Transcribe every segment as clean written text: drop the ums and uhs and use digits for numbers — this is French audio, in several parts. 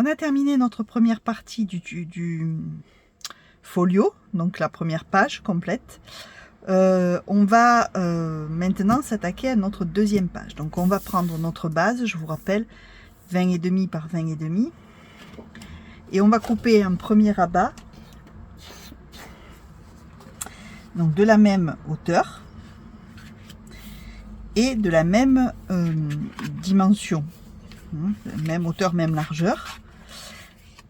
on a terminé notre première partie du folio, donc la première page complète. On va maintenant s'attaquer à notre deuxième page. Donc on va prendre notre base, je vous rappelle, 20,5 par 20,5. Et on va couper un premier rabat, donc de la même hauteur et de la même dimension, même hauteur, même largeur,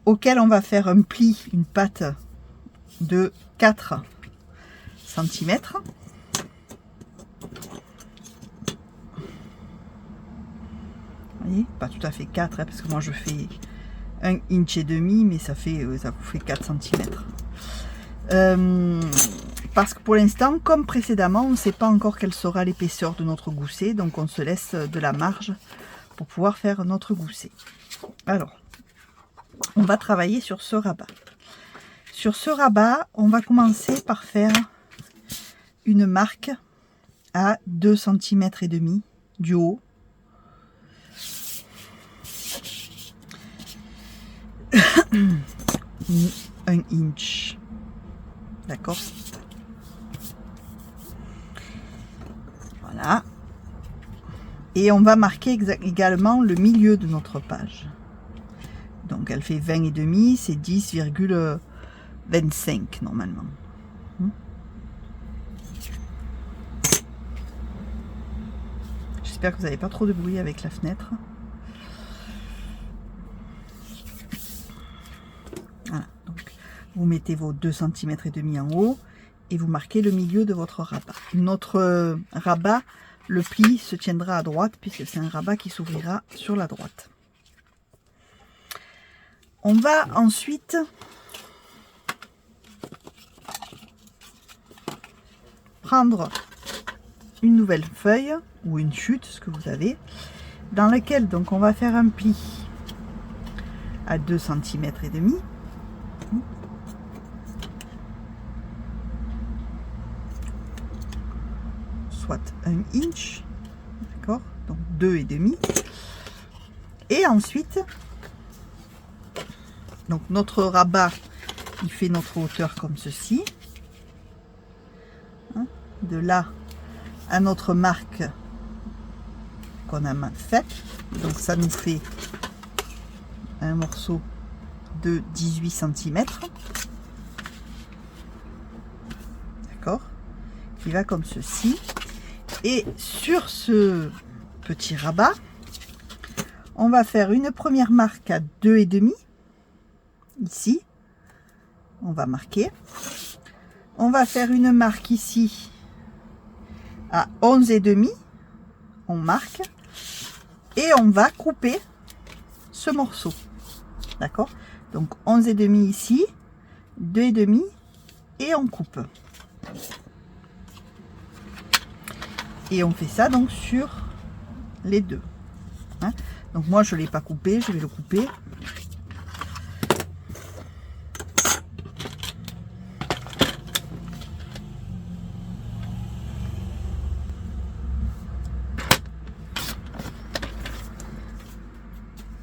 auquel on va faire un pli, une patte de 4 cm. Vous voyez, pas tout à fait 4, hein, parce que moi je fais 1,5 inch, mais ça vous fait 4 cm. Parce que pour l'instant, comme précédemment, on ne sait pas encore quelle sera l'épaisseur de notre gousset, donc on se laisse de la marge pour pouvoir faire notre gousset. Alors, on va travailler sur ce rabat. Sur ce rabat, on va commencer par faire une marque à 2,5 cm du haut. Un inch. D'accord? Voilà. Et on va marquer également le milieu de notre page. Donc elle fait 20,5, c'est 10,25 normalement. J'espère que vous n'avez pas trop de bruit avec la fenêtre. Voilà, donc vous mettez vos 2,5 cm en haut et vous marquez le milieu de votre rabat. Notre rabat, le pli se tiendra à droite puisque c'est un rabat qui s'ouvrira sur la droite. On va ensuite prendre une nouvelle feuille ou une chute, ce que vous avez, dans laquelle donc on va faire un pli à 2,5 cm. Soit 1 inch, d'accord, donc 2,5. Et ensuite, donc notre rabat, il fait notre hauteur comme ceci, de là à notre marque qu'on a fait, donc ça nous fait un morceau de 18 cm, d'accord, qui va comme ceci. Et sur ce petit rabat, on va faire une première marque à 2,5 ici, on va marquer. On va faire une marque ici à 11,5, on marque, et on va couper ce morceau, d'accord. Donc 11,5 ici, 2,5 et on coupe. Et on fait ça donc sur les deux. Donc moi je ne l'ai pas coupé, je vais le couper.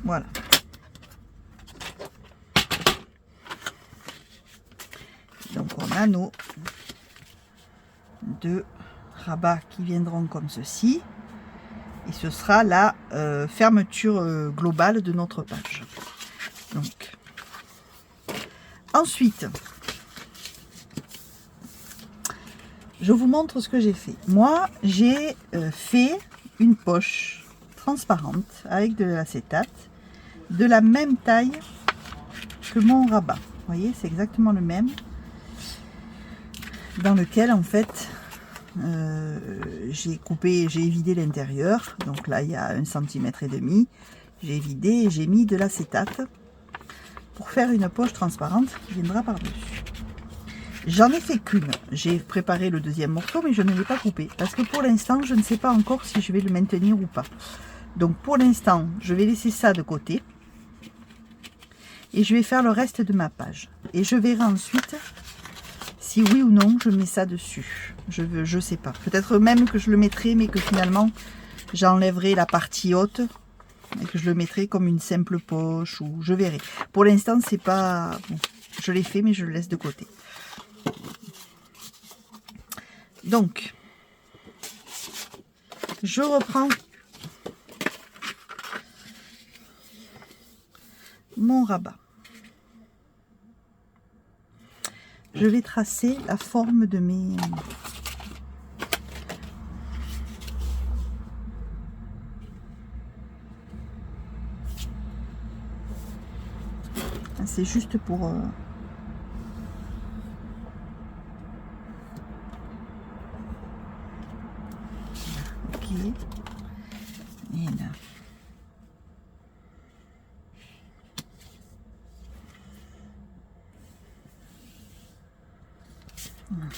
Voilà. Donc on a nos deux rabats qui viendront comme ceci. Et ce sera la fermeture globale de notre page. Donc, ensuite, je vous montre ce que j'ai fait. Moi, j'ai fait une poche transparente avec de l'acétate de la même taille que mon rabat. Vous voyez, c'est exactement le même, dans lequel en fait j'ai évidé l'intérieur. Donc là il y a 1,5 cm, j'ai vidé et j'ai mis de l'acétate pour faire une poche transparente qui viendra par dessus. J'en ai fait qu'une, j'ai préparé le deuxième morceau mais je ne l'ai pas coupé parce que pour l'instant je ne sais pas encore si je vais le maintenir ou pas. Donc pour l'instant je vais laisser ça de côté et je vais faire le reste de ma page et je verrai ensuite si oui ou non je mets ça dessus. Je sais pas, peut-être même que je le mettrai mais que finalement j'enlèverai la partie haute et que je le mettrai comme une simple poche, ou je verrai. Pour l'instant, c'est pas... Bon, je l'ai fait, mais je le laisse de côté. Donc, je reprends mon rabat. Je vais tracer la forme de mes... C'est juste pour... Ok. Et là. Voilà.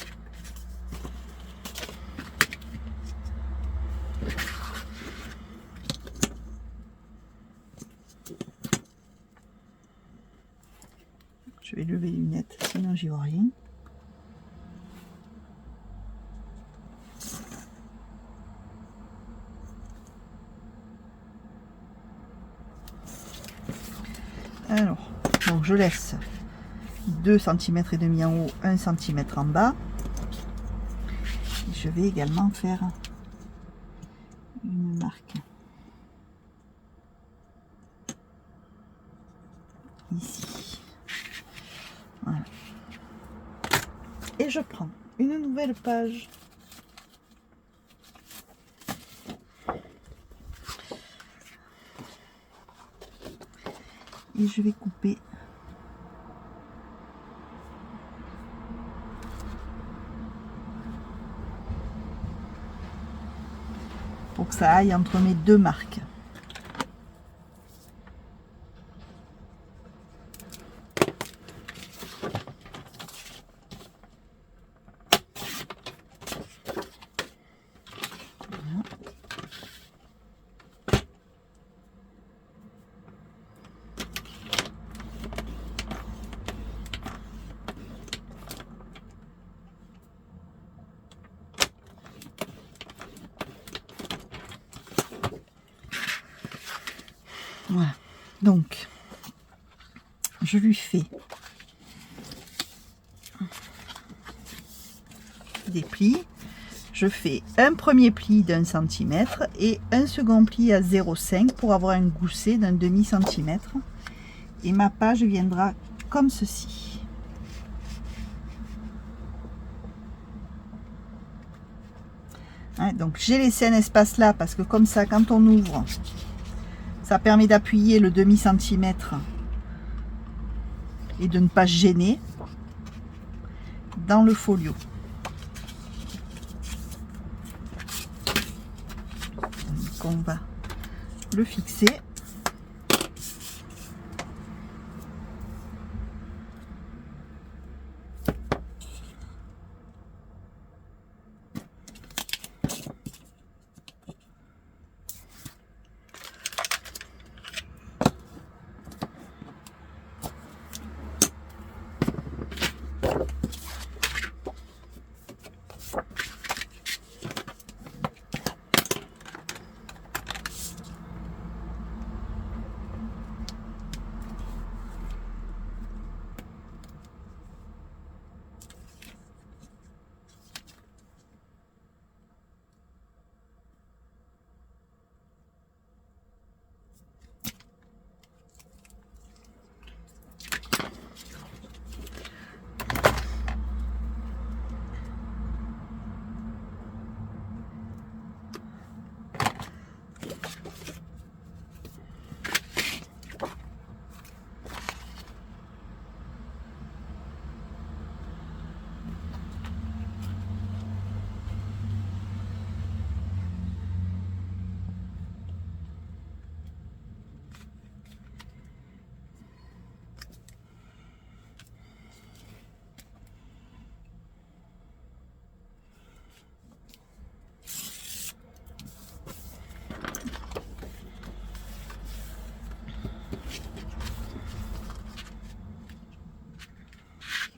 Je vais lever les lunettes, sinon j'y vois rien. Alors, donc je laisse 2 cm et demi en haut, 1 cm en bas. Et je vais également faire une marque ici. Voilà. Et je prends une nouvelle page. Et je vais couper pour que ça aille entre mes 2 marques. Voilà, donc je lui fais des plis. Je fais un premier pli d'1 cm et un second pli à 0,5 pour avoir un gousset d'un demi-centimètre. Et ma page viendra comme ceci. Hein, donc j'ai laissé un espace là parce que comme ça, quand on ouvre, ça permet d'appuyer le demi-centimètre et de ne pas gêner dans le folio. Donc on va le fixer.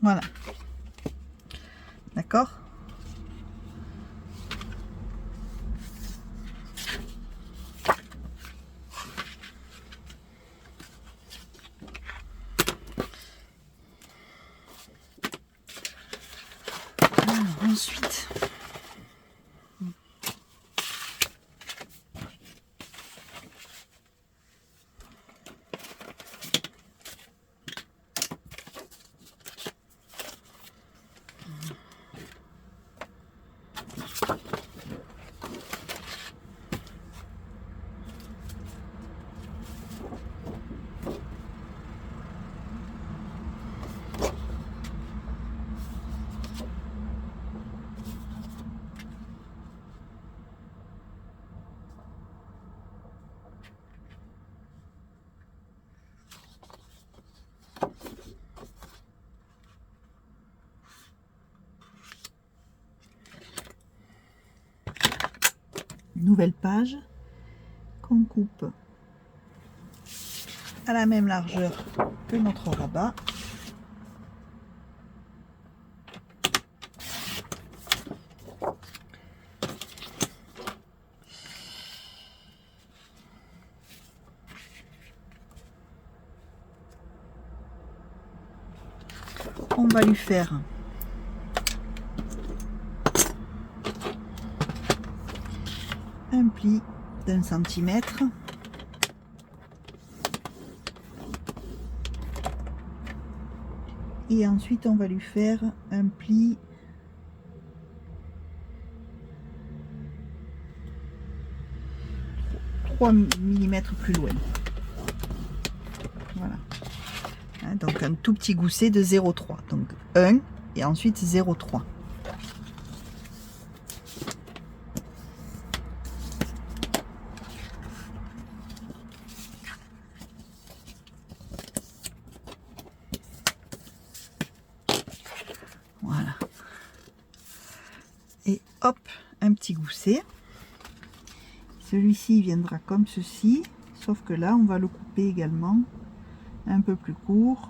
Voilà. D'accord? nouvelle page qu'on coupe à la même largeur que notre rabat. On va lui faire un pli d'1 centimètre. Et ensuite on va lui faire un pli de 3 mm plus loin. Voilà. Hein, donc un tout petit gousset de 0,3. Donc 1 et ensuite 0,3. Voilà. Et hop, un petit gousset. Celui-ci viendra comme ceci, sauf que là, on va le couper également un peu plus court.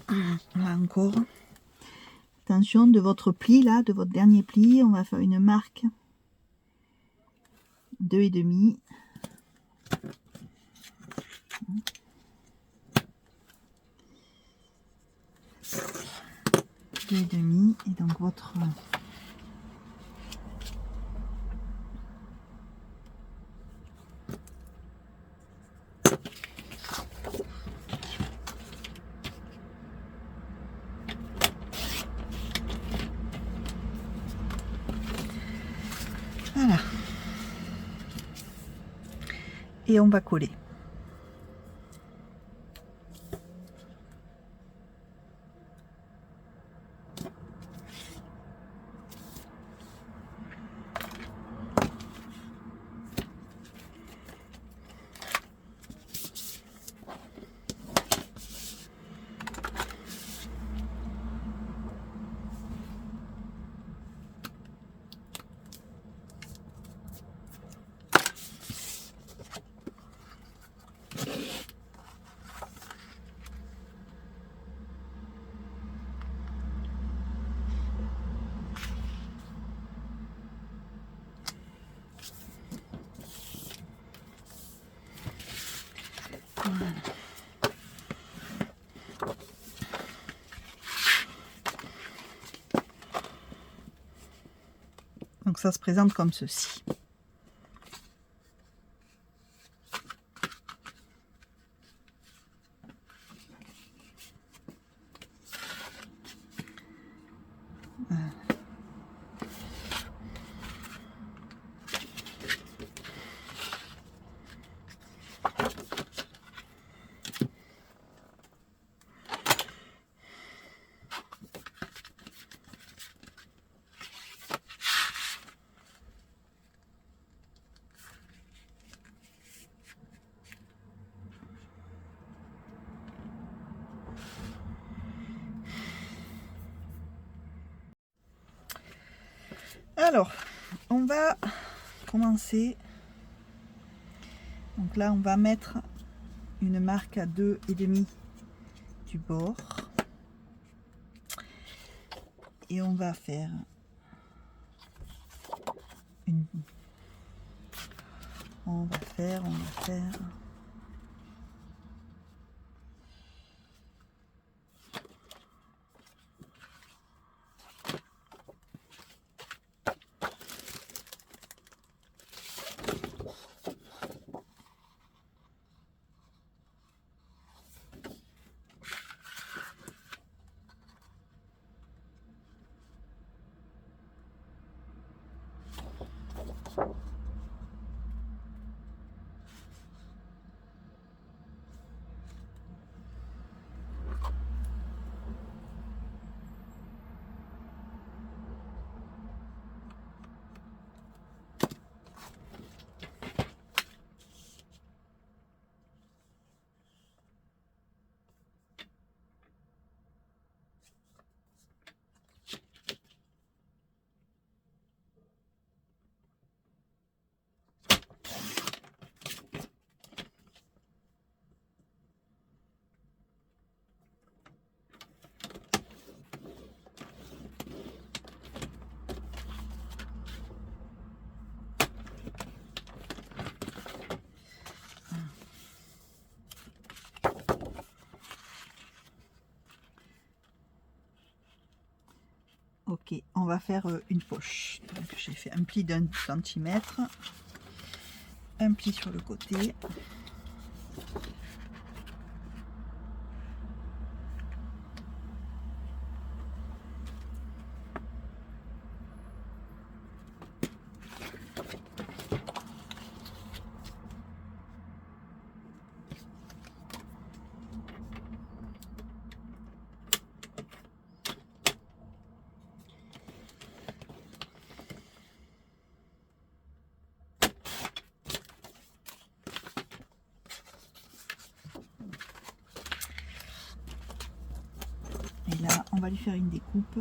Là encore. Attention de votre pli là, de votre dernier pli, on va faire une marque 2,5. 2,5 et donc votre voilà. Et on va coller. Voilà. Donc ça se présente comme ceci. Alors, on va commencer. Donc là, on va mettre une marque à 2,5 du bord. Et on va faire une... On va faire... Ok, on va faire une poche. Donc j'ai fait un pli d'1 centimètre, un pli sur le côté. Et là, on va lui faire une découpe.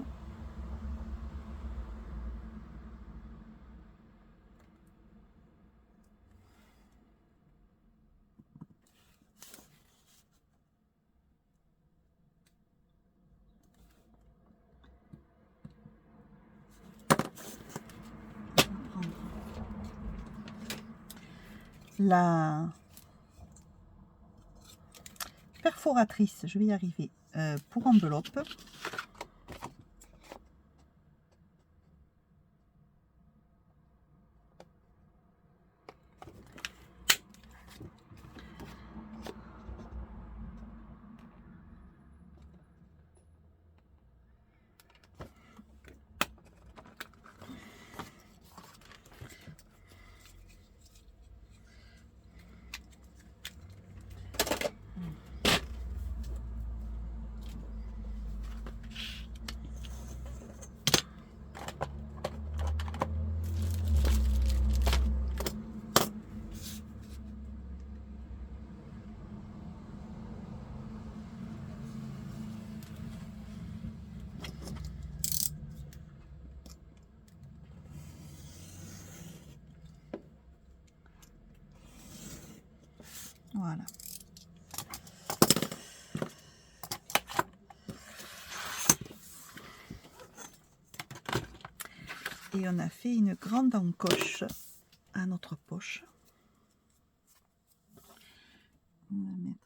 La perforatrice, je vais y arriver, pour enveloppe. Voilà. Et on a fait une grande encoche à notre poche. On va mettre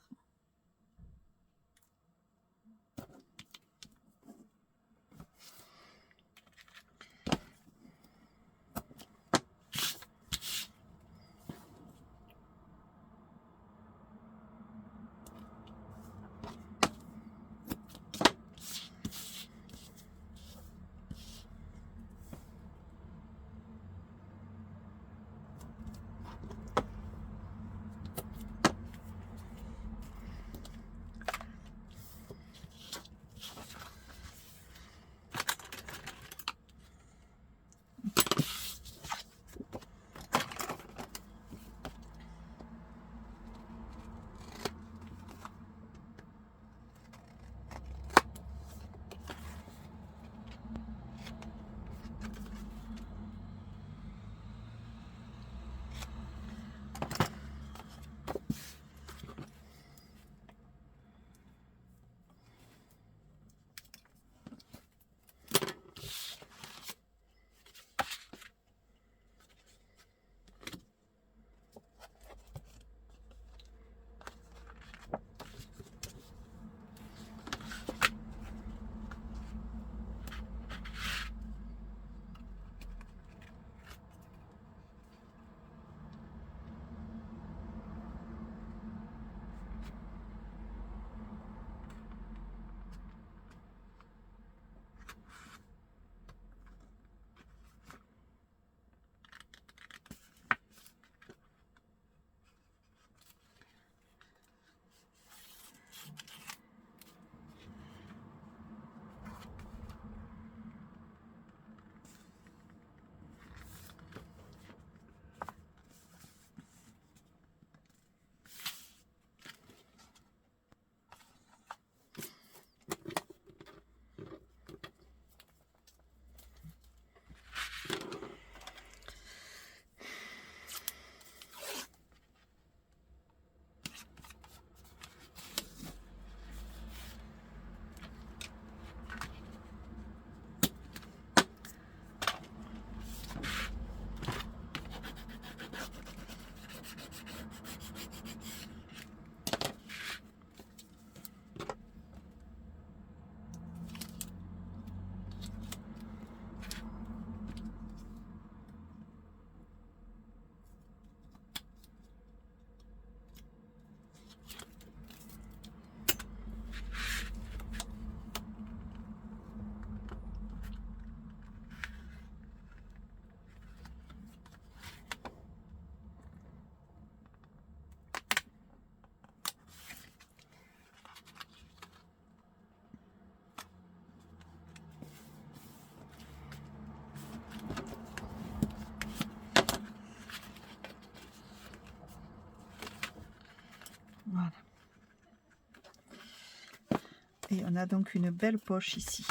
Et on a donc une belle poche ici.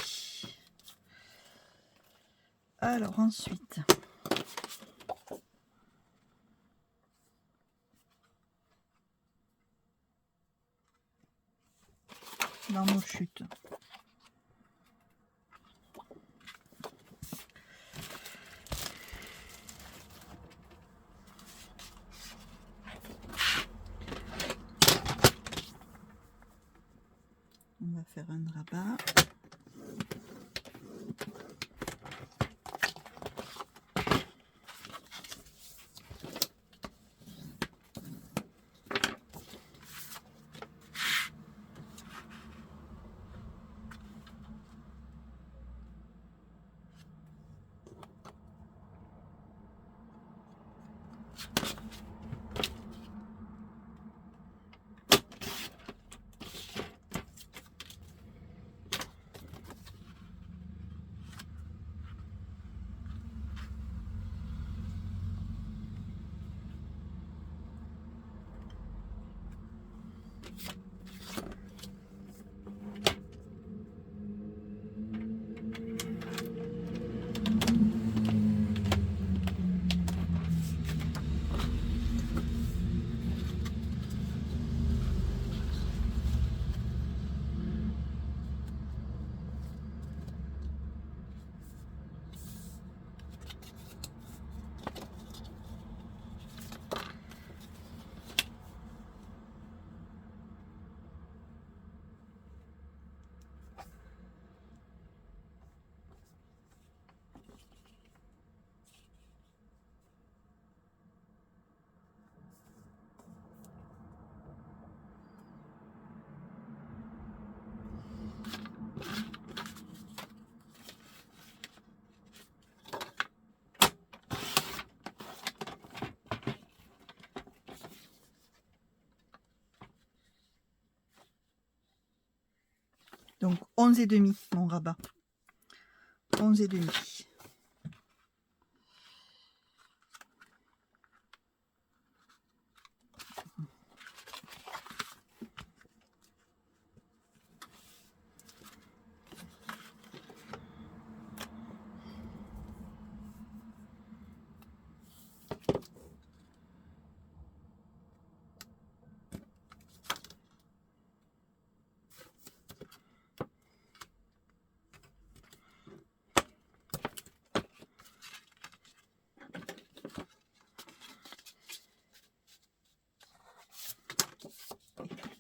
Alors ensuite, dans nos chutes. On va faire un rabat. Donc 11,5 mon rabat. 11,5.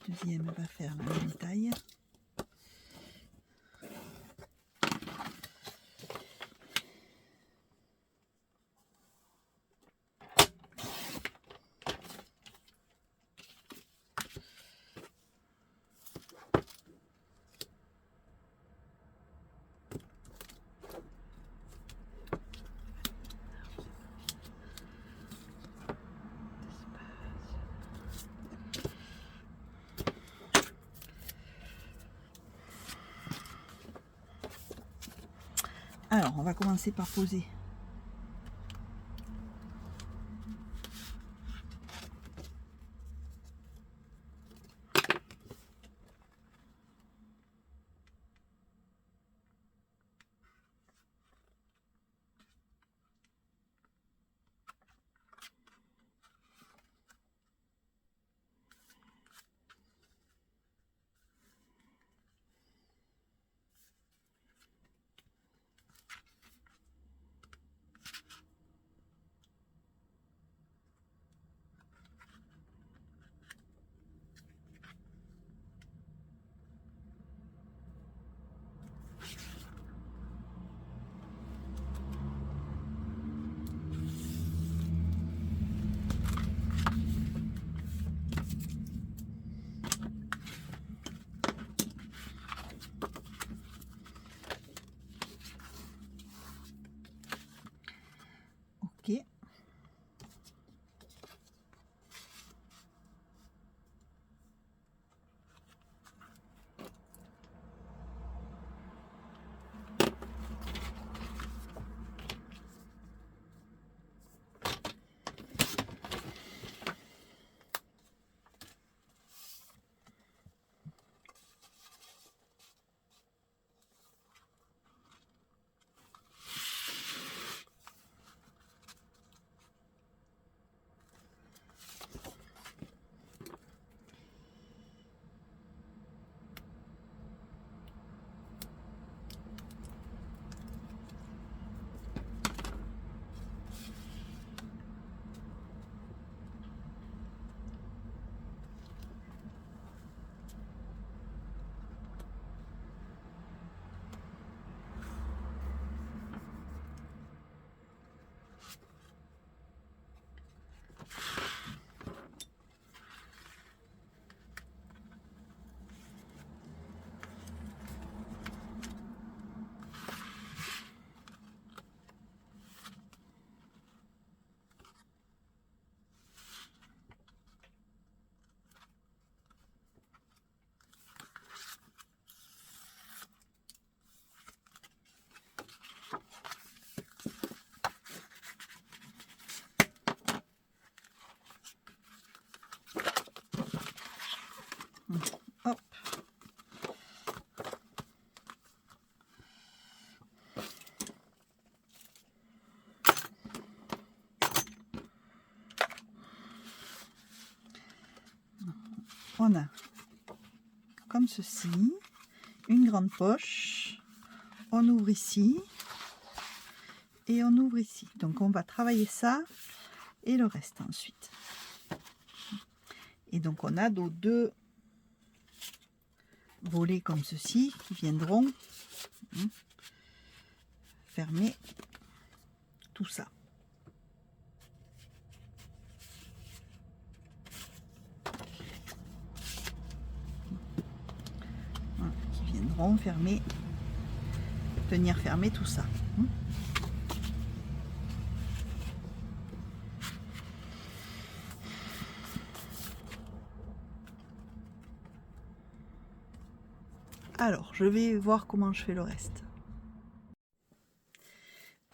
Deuxième va faire la même taille. Alors, on va commencer par poser. on a comme ceci, une grande poche, on ouvre ici et on ouvre ici. Donc on va travailler ça et le reste ensuite. Et donc on a nos deux volets comme ceci qui viendront fermer tout ça. Voilà, qui viendront fermer, tenir fermé tout ça. Alors, je vais voir comment je fais le reste.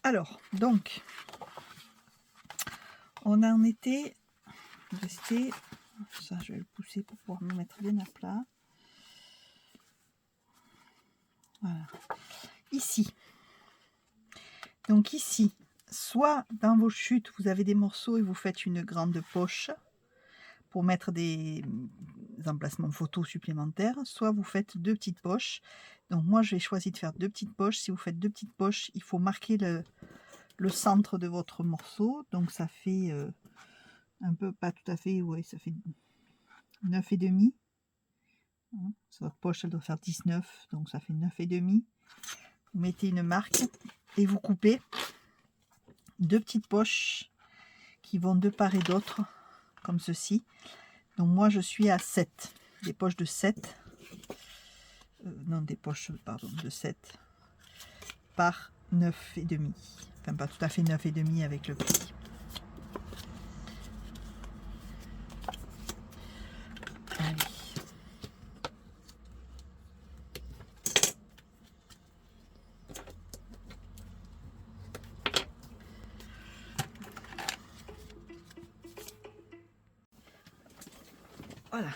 Alors, donc, on en était resté, ça je vais le pousser pour pouvoir me mettre bien à plat. Voilà. Ici. Donc ici, soit dans vos chutes, vous avez des morceaux et vous faites une grande poche pour mettre des emplacements photos supplémentaires, soit vous faites deux petites poches. Donc moi j'ai choisi de faire deux petites poches. Si vous faites deux petites poches, il faut marquer le centre de votre morceau. Donc ça fait un peu, pas tout à fait, ouais, ça fait 9,5. Votre poche elle doit faire 19, donc ça fait 9,5. Vous mettez une marque et vous coupez deux petites poches qui vont de part et d'autre comme ceci. Donc moi je suis à 7, des poches de 7, non des poches pardon de 7 par 9,5, enfin pas tout à fait 9,5 avec le pli. Allez. Voilà.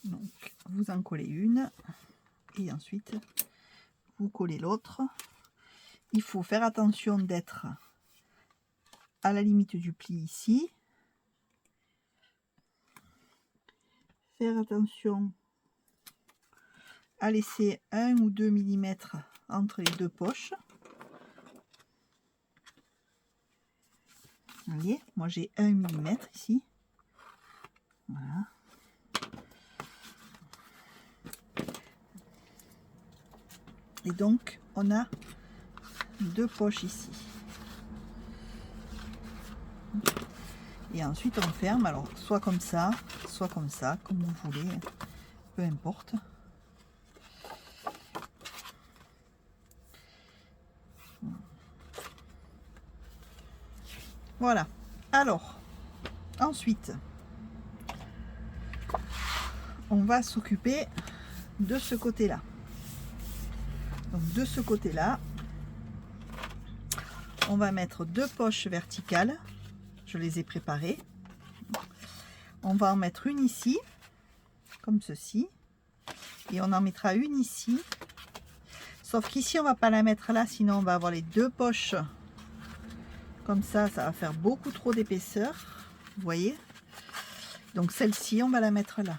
Donc vous en collez une et ensuite vous collez l'autre. Il faut faire attention d'être à la limite du pli ici. Faire attention à laisser 1 ou 2 mm entre les deux poches. Vous voyez, moi j'ai 1 mm ici. Voilà. Et donc on a deux poches ici. Et ensuite on ferme, alors soit comme ça, comme vous voulez, peu importe. Voilà. Alors, ensuite, on va s'occuper de ce côté-là. Donc de ce côté-là, on va mettre deux poches verticales. Je les ai préparées. On va en mettre une ici, comme ceci. Et on en mettra une ici. Sauf qu'ici, on va pas la mettre là, sinon on va avoir les deux poches. Comme ça, ça va faire beaucoup trop d'épaisseur. Vous voyez? Donc celle-ci, on va la mettre là.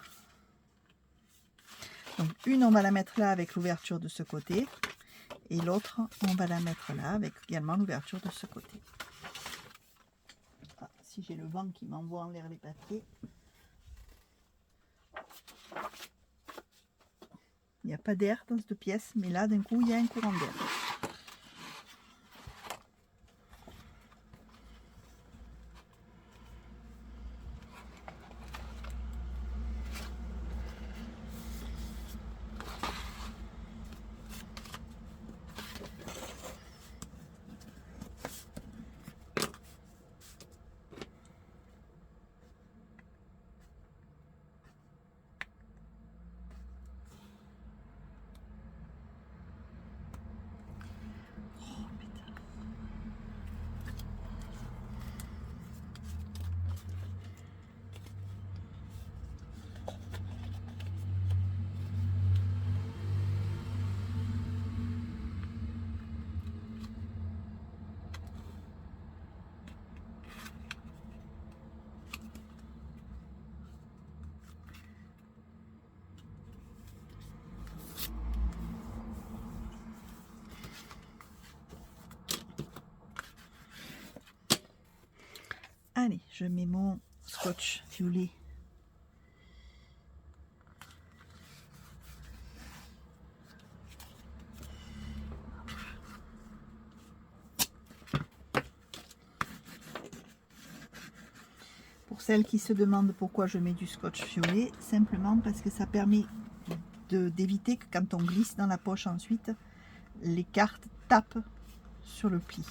Donc une, on va la mettre là avec l'ouverture de ce côté. Et l'autre, on va la mettre là avec également l'ouverture de ce côté. Ah, si j'ai le vent qui m'envoie en l'air les papiers. Il n'y a pas d'air dans cette pièce, mais là, d'un coup, il y a un courant d'air. Allez, je mets mon scotch violet. Pour celles qui se demandent pourquoi je mets du scotch violet, simplement parce que ça permet d'éviter que quand on glisse dans la poche ensuite, les cartes tapent sur le pli.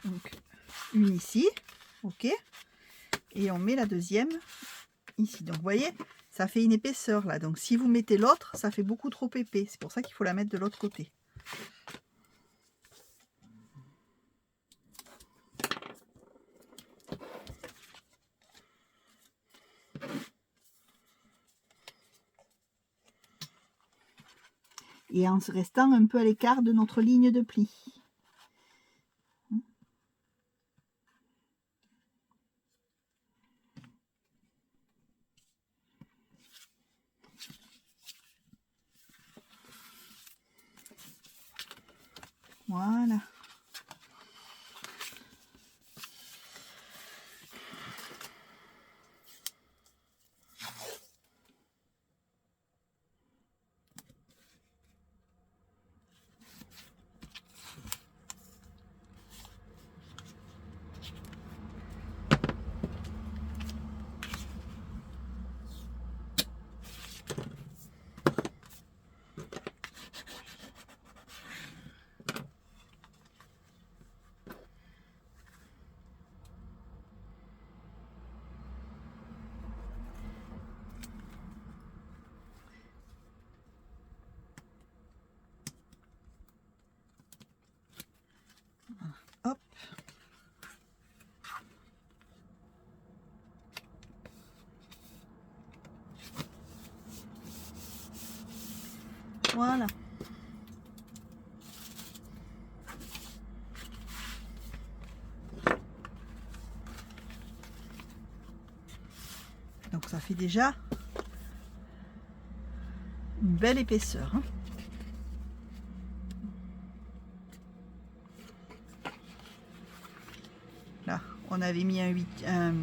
Donc une ici, ok, et on met la deuxième ici. Donc vous voyez, ça fait une épaisseur là, donc si vous mettez l'autre, ça fait beaucoup trop épais, c'est pour ça qu'il faut la mettre de l'autre côté. Et en se restant un peu à l'écart de notre ligne de pli. Voilà. Hop. Voilà. Donc ça fait déjà une belle épaisseur. Hein. Là, on avait mis un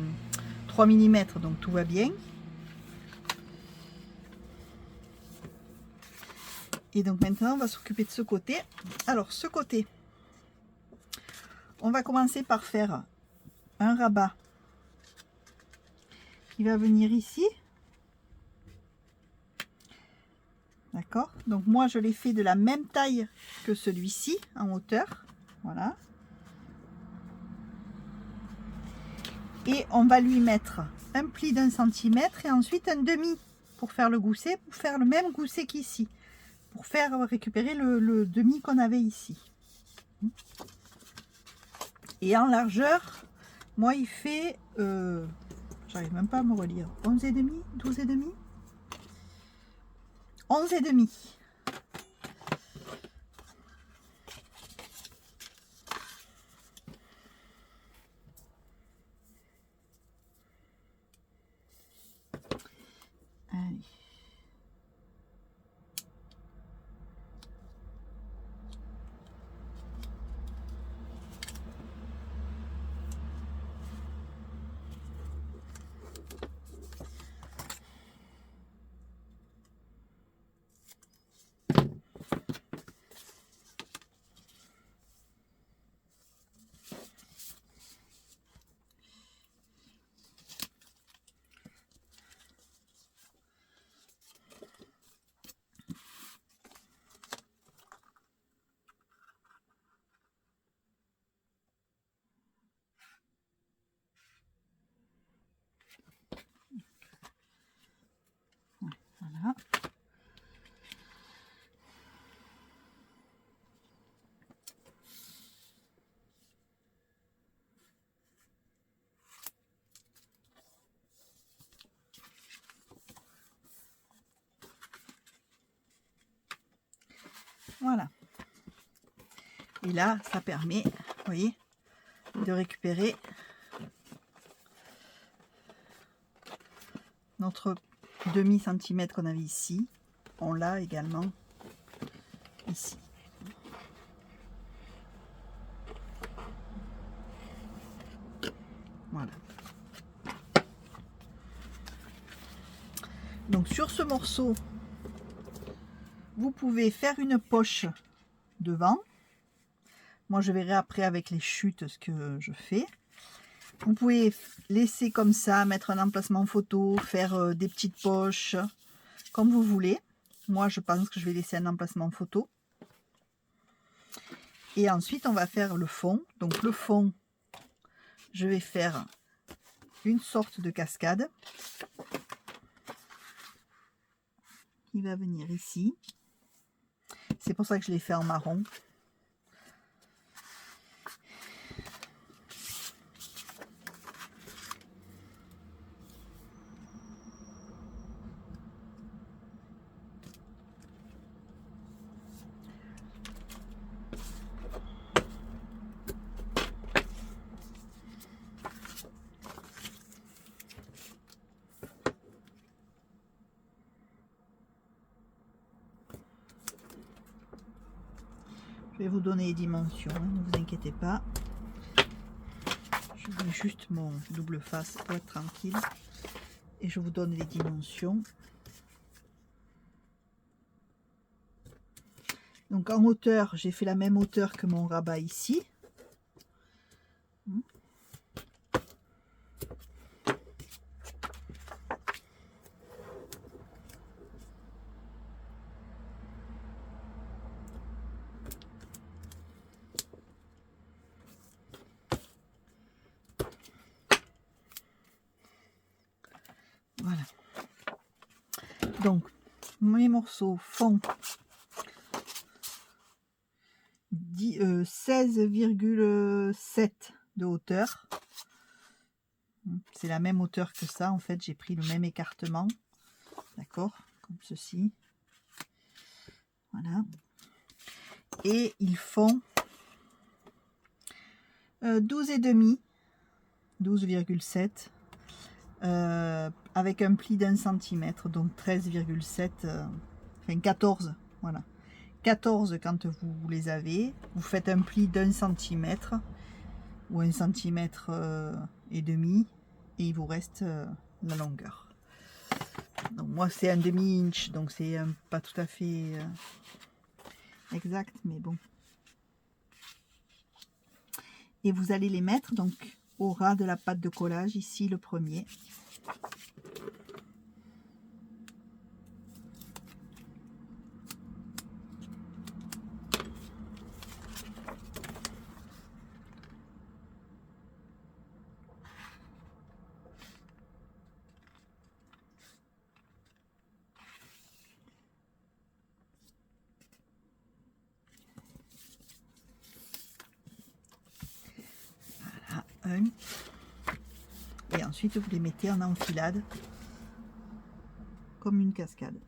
3 mm, donc tout va bien. Et donc maintenant, on va s'occuper de ce côté. Alors, ce côté, on va commencer par faire un rabat qui va venir ici. D'accord? Donc moi, je l'ai fait de la même taille que celui-ci, en hauteur. Voilà. Et on va lui mettre un pli d'1 centimètre et ensuite un demi pour faire le gousset, pour faire le même gousset qu'ici. Pour faire récupérer le demi qu'on avait ici. Et en largeur, moi il fait, j'arrive même pas à me relire, 11,5, 12,5, 11,5. Allez. Voilà. Et là, ça permet, vous voyez, de récupérer notre demi-centimètre qu'on avait ici. On l'a également ici. Voilà. Donc sur ce morceau, vous pouvez faire une poche devant. Moi, je verrai après avec les chutes ce que je fais. Vous pouvez laisser comme ça, mettre un emplacement photo, faire des petites poches, comme vous voulez. Moi, je pense que je vais laisser un emplacement photo. Et ensuite, on va faire le fond. Donc le fond, je vais faire une sorte de cascade qui va venir ici. C'est pour ça que je l'ai fait en marron. Je vais vous donner les dimensions, hein, ne vous inquiétez pas. Je mets juste mon double face pour être tranquille. Et je vous donne les dimensions. Donc en hauteur, j'ai fait la même hauteur que mon rabat ici. Voilà. Donc, mes morceaux font 16,7 de hauteur. C'est la même hauteur que ça. En fait, j'ai pris le même écartement. D'accord? Comme ceci. Voilà. Et ils font 12,5. 12,7. Avec un pli d'1 centimètre, donc 13,7, enfin 14, voilà, 14 quand vous les avez, vous faites un pli d'1 centimètre ou 1 centimètre et demi, et il vous reste la longueur. Donc moi c'est un demi-inch, donc c'est pas tout à fait exact, mais bon. Et vous allez les mettre donc au ras de la pâte de collage, ici le premier. Voilà, un. Et ensuite vous les mettez en enfilade comme une cascade.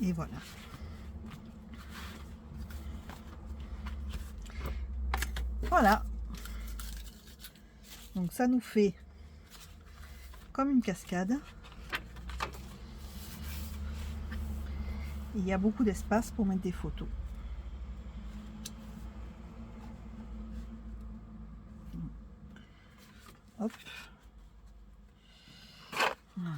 Et voilà. Voilà. Donc ça nous fait comme une cascade. Il y a beaucoup d'espace pour mettre des photos. Hop. Voilà.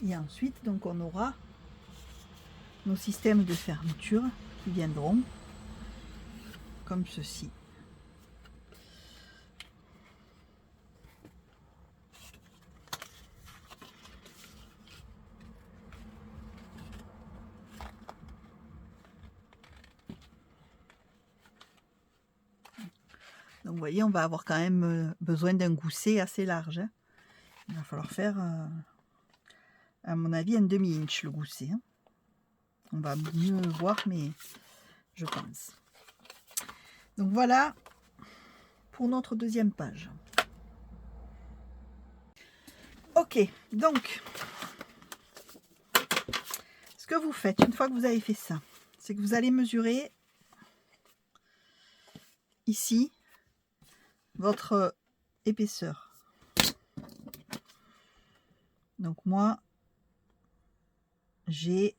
Et ensuite, donc on aura nos systèmes de fermeture qui viendront comme ceci. Donc vous voyez, on va avoir quand même besoin d'un gousset assez large. Hein. Il va falloir faire, à mon avis, un demi-inch le gousset. Hein. On va mieux voir, mais je pense. Donc voilà pour notre deuxième page. Ok, donc ce que vous faites une fois que vous avez fait ça, c'est que vous allez mesurer ici votre épaisseur. Donc moi j'ai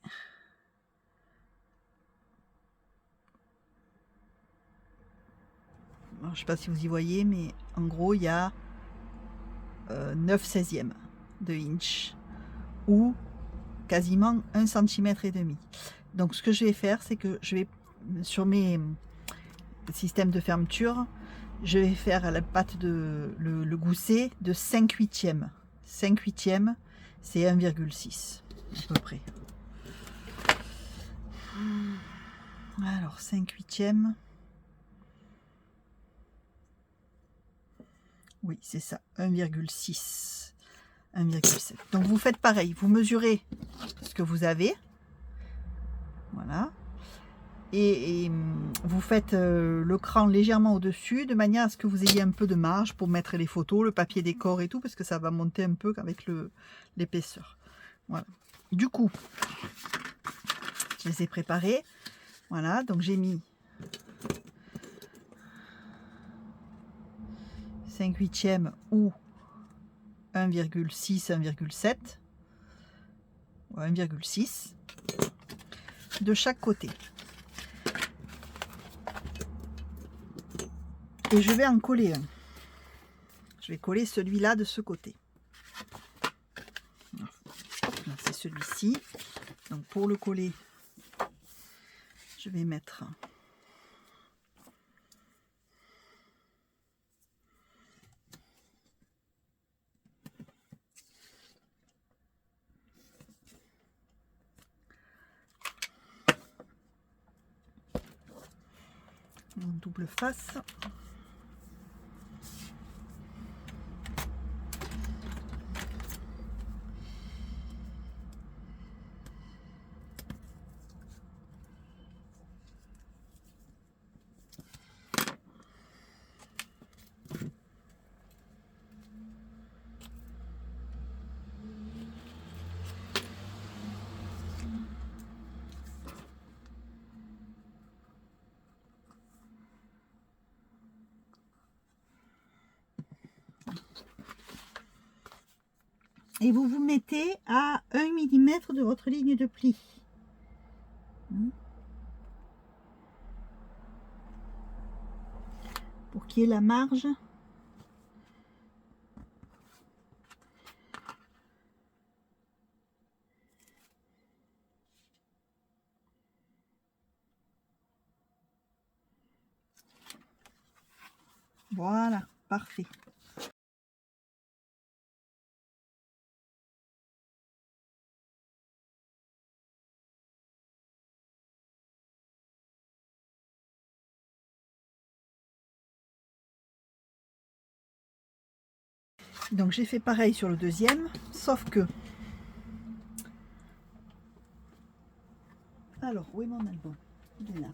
je ne sais pas si vous y voyez, mais en gros il y a 9/16 de inch ou quasiment 1,5 cm. Donc ce que je vais faire, c'est que je vais sur mes systèmes de fermeture, je vais faire à la patte de le gousset de 5/8. 5/8 c'est 1,6 à peu près. Alors 5/8, oui c'est ça, 1,6, 1,7. Donc vous faites pareil, vous mesurez ce que vous avez, voilà, et vous faites le cran légèrement au-dessus de manière à ce que vous ayez un peu de marge pour mettre les photos, le papier décor et tout, parce que ça va monter un peu avec l'épaisseur. Voilà. Du coup, je les ai préparés. Voilà, donc j'ai mis 5/8 ou 1,6, 1,7 ou 1,6 de chaque côté. Et je vais en coller un. Je vais coller celui-là de ce côté. C'est celui-ci. Donc pour le coller, je vais mettre mon double face. Et vous vous mettez à 1 mm de votre ligne de pli. Pour qu'il y ait la marge. Voilà, parfait. Donc j'ai fait pareil sur le deuxième, sauf que... Alors, où est mon album? Il est là.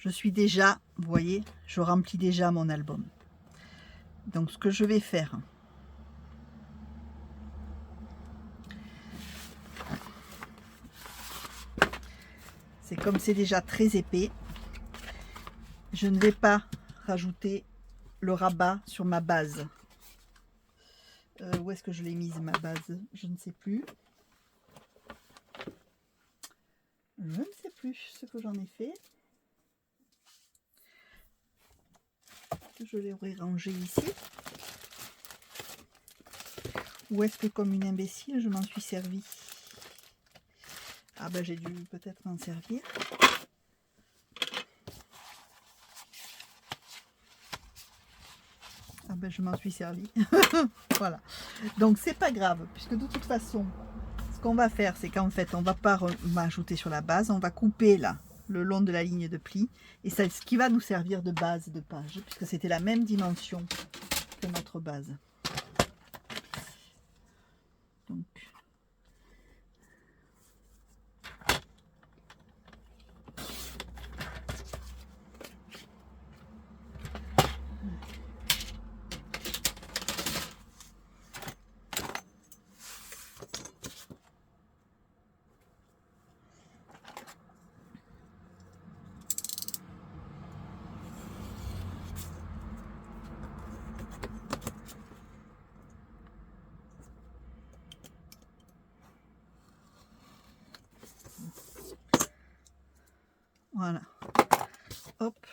je suis déjà, vous voyez, je remplis déjà mon album. Donc ce que je vais faire, c'est comme c'est déjà très épais, je ne vais pas rajouter le rabat sur ma base. Où est-ce que je l'ai mise ma base? Je ne sais plus. Je ne sais plus ce que j'en ai fait. Je l'aurais rangé ici. Ou est-ce que comme une imbécile, je m'en suis servi? Ah ben j'ai dû peut-être m'en servir. Ah ben je m'en suis servi. Voilà. Donc c'est pas grave, puisque de toute façon, ce qu'on va faire, c'est qu'en fait, on va pas m'ajouter sur la base, on va couper là, le long de la ligne de pli. Et c'est ce qui va nous servir de base de page, puisque c'était la même dimension que notre base. Donc, voilà. Hop.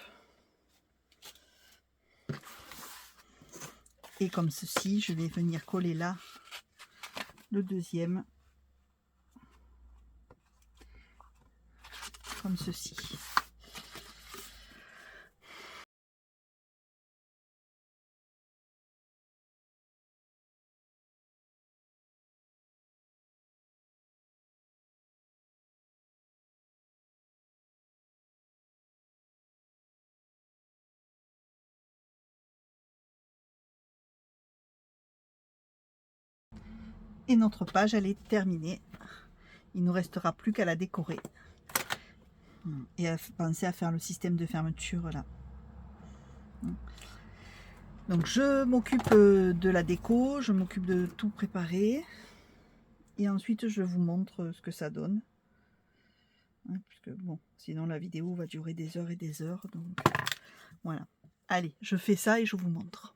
Et comme ceci, je vais venir coller là le deuxième. Comme ceci. Et notre page, elle est terminée. Il ne nous restera plus qu'à la décorer. Et à penser à faire le système de fermeture là. Donc je m'occupe de la déco, je m'occupe de tout préparer. Et ensuite je vous montre ce que ça donne. Puisque bon, sinon la vidéo va durer des heures et des heures. Donc voilà. Allez, je fais ça et je vous montre.